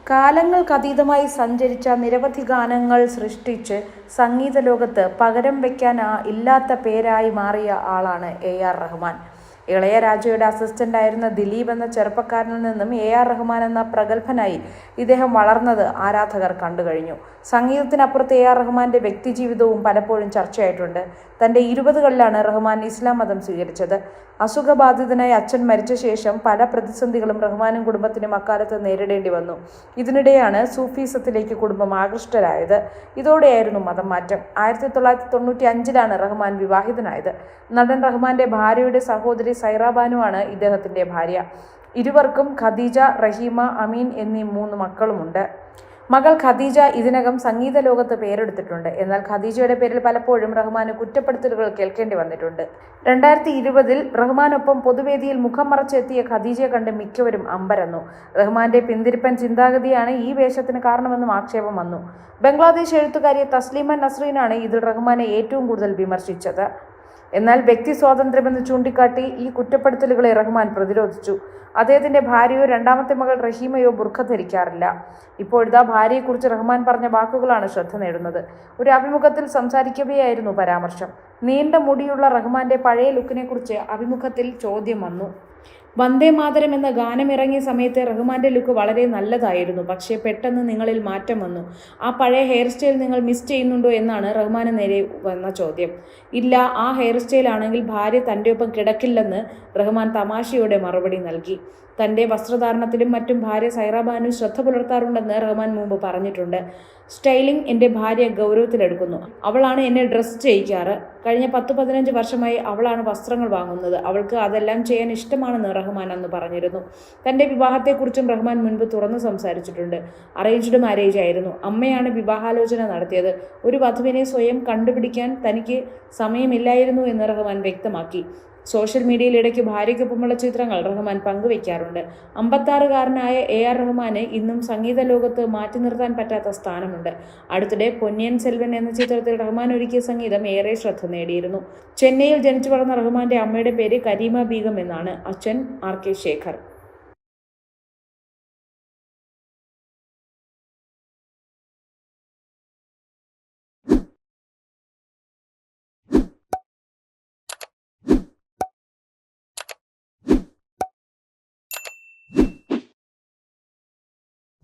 കാലങ്ങൾക്കതീതമായി സഞ്ചരിച്ച നിരവധി ഗാനങ്ങൾ സൃഷ്ടിച്ച് സംഗീത ലോകത്ത് പകരം വയ്ക്കാൻ ഇല്ലാത്ത പേരായി മാറിയ ആളാണ് AR റഹ്മാൻ. ഇളയരാജയുടെ അസിസ്റ്റന്റായിരുന്ന ദിലീപ് എന്ന ചെറുപ്പക്കാരനിൽ നിന്നും AR റഹ്മാൻ എന്ന പ്രഗത്ഭനായി ഇദ്ദേഹം വളർന്നത് ആരാധകർ കണ്ടുകഴിഞ്ഞു. സംഗീതത്തിനപ്പുറത്ത് AR റഹ്മാന്റെ വ്യക്തിജീവിതവും പലപ്പോഴും ചർച്ചയായിട്ടുണ്ട്. തന്റെ 20കളിലാണ് റഹ്മാൻ ഇസ്ലാം മതം സ്വീകരിച്ചത്. അസുഖബാധിതനായി അച്ഛൻ മരിച്ച ശേഷം പല പ്രതിസന്ധികളും റഹ്മാനും കുടുംബത്തിനും അക്കാലത്ത് നേരിടേണ്ടി വന്നു. ഇതിനിടെയാണ് സൂഫിസത്തിലേക്ക് കുടുംബം ആകൃഷ്ടരായത്. ഇതോടെയായിരുന്നു മതം മാറ്റം. 1995ലാണ് റഹ്മാൻ വിവാഹിതനായത്. നടൻ റഹ്മാന്റെ ഭാര്യയുടെ സഹോദരി സൈറ ബാനുവാണ് ഇദ്ദേഹത്തിന്റെ ഭാര്യ. ഇരുവർക്കും ഖദീജ, റഹീമ, അമീൻ എന്നീ 3 മക്കളുമുണ്ട്. മകൾ ഖദീജ ഇതിനകം സംഗീത ലോകത്ത് പേരെടുത്തിട്ടുണ്ട്. എന്നാൽ ഖദീജയുടെ പേരിൽ പലപ്പോഴും റഹ്മാന് കുറ്റപ്പെടുത്തലുകൾ കേൾക്കേണ്ടി വന്നിട്ടുണ്ട്. 2020-ൽ റഹ്മാനൊപ്പം പൊതുവേദിയിൽ മുഖം മറച്ചെത്തിയ ഖദീജയെ കണ്ട് മിക്കവരും അമ്പരന്നു. റഹ്മാന്റെ പിന്തിരിപ്പൻ ചിന്താഗതിയാണ് ഈ വേഷത്തിന് കാരണമെന്നും ആക്ഷേപം വന്നു. ബംഗ്ലാദേശ് എഴുത്തുകാരി തസ്ലീമ നസ്രീനാണ് ഇതിൽ റഹ്മാനെ ഏറ്റവും കൂടുതൽ വിമർശിച്ചത്. എന്നാൽ വ്യക്തി സ്വാതന്ത്ര്യമെന്ന് ചൂണ്ടിക്കാട്ടി ഈ കുറ്റപ്പെടുത്തലുകളെ റഹ്മാൻ പ്രതിരോധിച്ചു. അദ്ദേഹത്തിന്റെ ഭാര്യയോ രണ്ടാമത്തെ മകൾ റഹീമയോ ബുർഖ ധരിക്കാറില്ല. ഇപ്പോഴിതാ ഭാര്യയെക്കുറിച്ച് റഹ്മാൻ പറഞ്ഞ വാക്കുകളാണ് ശ്രദ്ധ നേടുന്നത്. ഒരു അഭിമുഖത്തിൽ സംസാരിക്കവെയായിരുന്നു പരാമർശം. നീണ്ട മുടിയുള്ള റഹ്മാന്റെ പഴയ ലുക്കിനെക്കുറിച്ച് അഭിമുഖത്തിൽ ചോദ്യം വന്നു. വന്ദേ മാതരം എന്ന ഗാനം ഇറങ്ങിയ സമയത്ത് റഹ്മാന്റെ ലുക്ക് വളരെ നല്ലതായിരുന്നു. പക്ഷേ പെട്ടെന്ന് നിങ്ങളിൽ മാറ്റം വന്നു. ആ പഴയ ഹെയർ സ്റ്റൈൽ നിങ്ങൾ മിസ് ചെയ്യുന്നുണ്ടോ എന്നാണ് റഹ്മാന് നേരെ വന്ന ചോദ്യം. ഇല്ല, ആ ഹെയർ സ്റ്റൈൽ ആണെങ്കിൽ ഭാര്യ തൻ്റെ ഒപ്പം കിടക്കില്ലെന്ന് റഹ്മാൻ തമാശയോടെ മറുപടി നൽകി. തൻ്റെ വസ്ത്രധാരണത്തിലും മറ്റും ഭാര്യ സൈറ ബാനു ശ്രദ്ധ പുലർത്താറുണ്ടെന്ന് റഹ്മാൻ മുമ്പ് പറഞ്ഞിട്ടുണ്ട്. സ്റ്റൈലിംഗ് എൻ്റെ ഭാര്യ ഗൗരവത്തിലെടുക്കുന്നു. അവളാണ് എന്നെ ഡ്രസ്സ് ചെയ്യിക്കാറ്. കഴിഞ്ഞ 10-15 വർഷമായി അവളാണ് വസ്ത്രങ്ങൾ വാങ്ങുന്നത്. അവൾക്ക് അതെല്ലാം ചെയ്യാൻ ഇഷ്ടമാണെന്ന് റഹ്മാൻ അന്ന് പറഞ്ഞിരുന്നു. തൻ്റെ വിവാഹത്തെക്കുറിച്ചും റഹ്മാൻ മുൻപ് തുറന്നു സംസാരിച്ചിട്ടുണ്ട്. അറേഞ്ച്ഡ് മാരേജ് ആയിരുന്നു. അമ്മയാണ് വിവാഹാലോചന നടത്തിയത്. ഒരു വധുവിനെ സ്വയം കണ്ടുപിടിക്കാൻ തനിക്ക് സമയമില്ലായിരുന്നു എന്ന് റഹ്മാൻ വ്യക്തമാക്കി. സോഷ്യൽ മീഡിയയിൽ ഇടയ്ക്ക് ഭാര്യയ്ക്കൊപ്പമുള്ള ചിത്രങ്ങൾ റഹ്മാൻ പങ്കുവയ്ക്കാറുണ്ട്. 56-കാരനായ AR റഹ്മാന് ഇന്നും സംഗീത ലോകത്ത് മാറ്റി നിർത്താൻ പറ്റാത്ത സ്ഥാനമുണ്ട്. അടുത്തിടെ പൊന്നിയിൻ സെൽവൻ എന്ന ചിത്രത്തിൽ റഹ്മാൻ ഒരുക്കിയ സംഗീതം ഏറെ ശ്രദ്ധ നേടിയിരുന്നു. ചെന്നൈയിൽ ജനിച്ചു വളർന്ന റഹ്മാന്റെ അമ്മയുടെ പേര് കരീമ ബീഗം എന്നാണ്. അച്ഛൻ RK ശേഖർ.